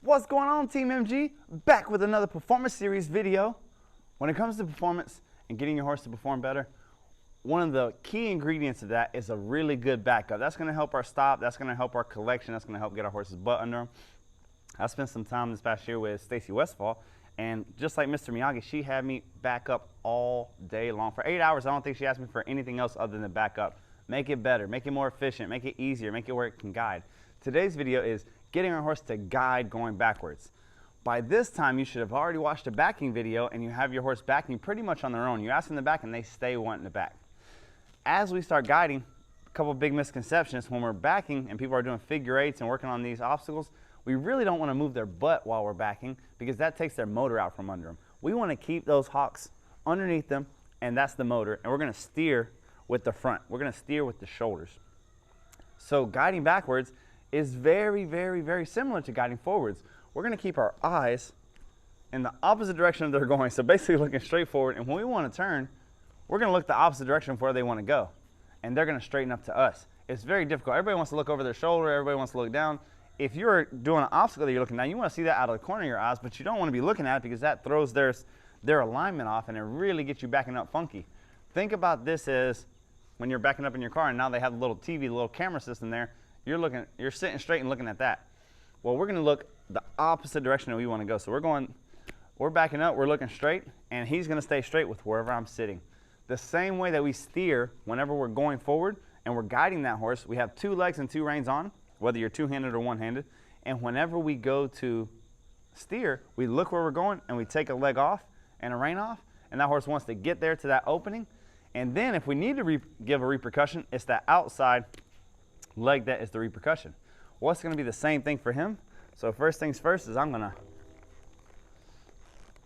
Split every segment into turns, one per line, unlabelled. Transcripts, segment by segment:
What's going on, Team MG? Back with another performance series video. When it comes to performance and getting your horse to perform better, one of the key ingredients of that is a really good backup. That's going to help our stop, that's going to help our collection, that's going to help get our horse's butt under them. I spent some time this past year with Stacy Westfall, and just like Mr. Miyagi, she had me back up all day long. For 8 hours, I don't think she asked me for anything else other than back up. Make it better, make it more efficient, make it easier, make it where it can guide. Today's video is getting our horse to guide going backwards. By this time, you should have already watched a backing video and you have your horse backing pretty much on their own. You ask them to back and they stay wanting to back. As we start guiding, a couple of big misconceptions. When we're backing and people are doing figure eights and working on these obstacles, we really don't want to move their butt while we're backing because that takes their motor out from under them. We want to keep those hocks underneath them, and that's the motor, and we're going to steer with the front. We're going to steer with the shoulders. So guiding backwards is very, very, very similar to guiding forwards. We're going to keep our eyes in the opposite direction they're going, so basically looking straight forward, and when we want to turn, we're going to look the opposite direction of where they want to go, and they're going to straighten up to us. It's very difficult. Everybody wants to look over their shoulder, everybody wants to look down. If you're doing an obstacle that you're looking down, you want to see that out of the corner of your eyes, but you don't want to be looking at it because that throws their alignment off and it really gets you backing up funky. Think about this as when you're backing up in your car and now they have the little TV, the little camera system there. You're sitting straight and looking at that. Well, we're going to look the opposite direction that we want to go. So we're backing up, we're looking straight, and he's going to stay straight with wherever I'm sitting. The same way that we steer whenever we're going forward and we're guiding that horse, we have 2 legs and 2 reins on, whether you're two-handed or one-handed, and whenever we go to steer, we look where we're going and we take a leg off and a rein off, and that horse wants to get there to that opening, and then if we need to give a repercussion, it's that outside leg that is the repercussion. Well, it's going to be the same thing for him. So first things first is I'm going to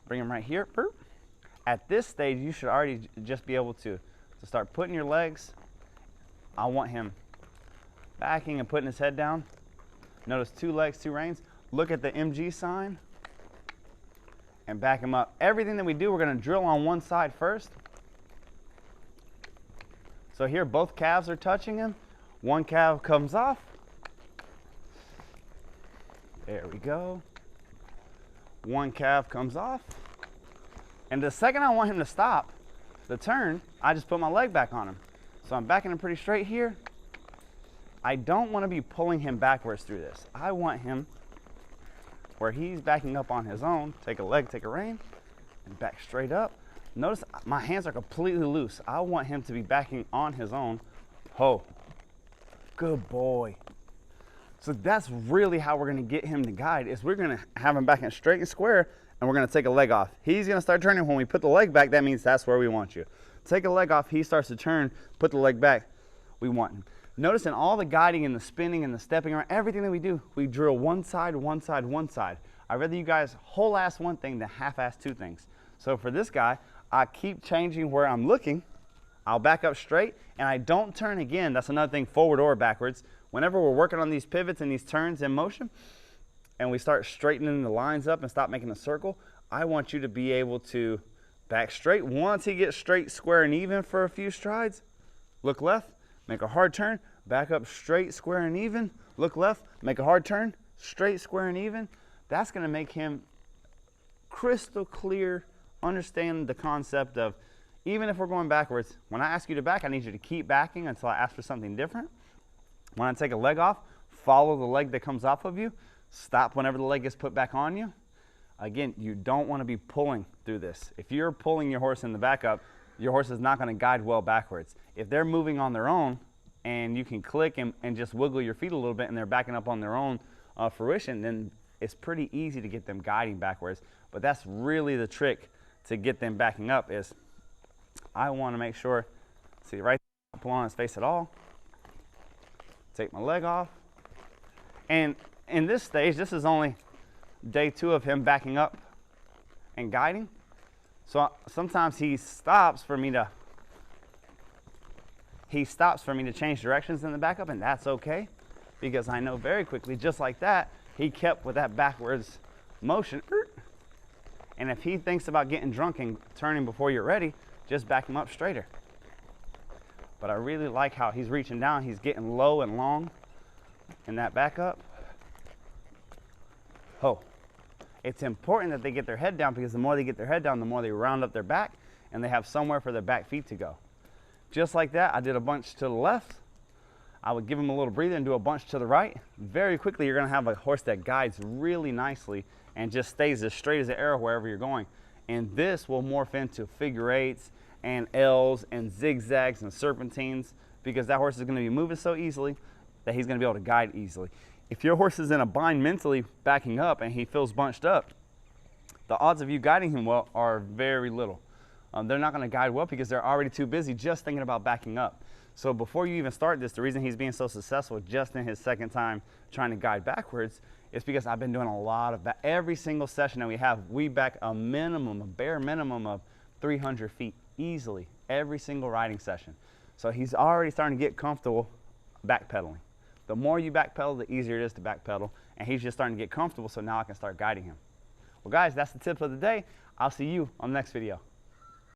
bring him right here. At this stage, you should already just be able to start putting your legs. I want him backing and putting his head down. Notice 2 legs, 2 reins. Look at the MG sign and back him up. Everything that we do, we're going to drill on one side first. So here both calves are touching him. One calf comes off. There we go. One calf comes off. And the second I want him to stop the turn, I just put my leg back on him. So I'm backing him pretty straight here. I don't want to be pulling him backwards through this. I want him where he's backing up on his own. Take a leg, take a rein, and back straight up. Notice my hands are completely loose. I want him to be backing on his own. Ho. Good boy. So that's really how we're going to get him to guide, is we're going to have him backing straight and square, and we're going to take a leg off. He's going to start turning. When we put the leg back, that means that's where we want you. Take a leg off, he starts to turn, put the leg back, we want him. Notice in all the guiding and the spinning and the stepping around, everything that we do, we drill one side, one side, one side. I'd rather you guys whole-ass one thing than half-ass 2 things. So for this guy, I keep changing where I'm looking. I'll back up straight, and I don't turn again. That's another thing, forward or backwards. Whenever we're working on these pivots and these turns in motion, and we start straightening the lines up and stop making a circle, I want you to be able to back straight. Once he gets straight, square, and even for a few strides, look left, make a hard turn, back up straight, square, and even, look left, make a hard turn, straight, square, and even. That's going to make him crystal clear, understand the concept of, even if we're going backwards, when I ask you to back, I need you to keep backing until I ask for something different. When I take a leg off, follow the leg that comes off of you. Stop whenever the leg is put back on you. Again, you don't want to be pulling through this. If you're pulling your horse in the backup, your horse is not going to guide well backwards. If they're moving on their own and you can click and just wiggle your feet a little bit and they're backing up on their own fruition, then it's pretty easy to get them guiding backwards. But that's really the trick to get them backing up, is I want to make sure, see right there, pull on his face at all. Take my leg off. And in this stage, this is only day 2 of him backing up and guiding. So sometimes he stops for me to change directions in the backup, and that's okay, because I know very quickly, just like that, he kept with that backwards motion. And if he thinks about getting drunk and turning before you're ready, just back him up straighter. But I really like how he's reaching down, he's getting low and long in that backup. Ho. It's important that they get their head down, because the more they get their head down, the more they round up their back and they have somewhere for their back feet to go. Just like that, I did a bunch to the left. I would give him a little breather and do a bunch to the right. Very quickly, you're gonna have a horse that guides really nicely and just stays as straight as an arrow wherever you're going. And this will morph into figure eights and L's and zigzags and serpentines, because that horse is gonna be moving so easily that he's gonna be able to guide easily. If your horse is in a bind mentally backing up and he feels bunched up, the odds of you guiding him well are very little. They're not gonna guide well because they're already too busy just thinking about backing up. So before you even start this, the reason he's being so successful just in his second time trying to guide backwards is because I've been doing a lot of every single session that we have, we back a minimum, a bare minimum of 300 feet easily, every single riding session. So he's already starting to get comfortable backpedaling. The more you backpedal, the easier it is to backpedal, and he's just starting to get comfortable, so now I can start guiding him. Well guys, that's the tip of the day. I'll see you on the next video.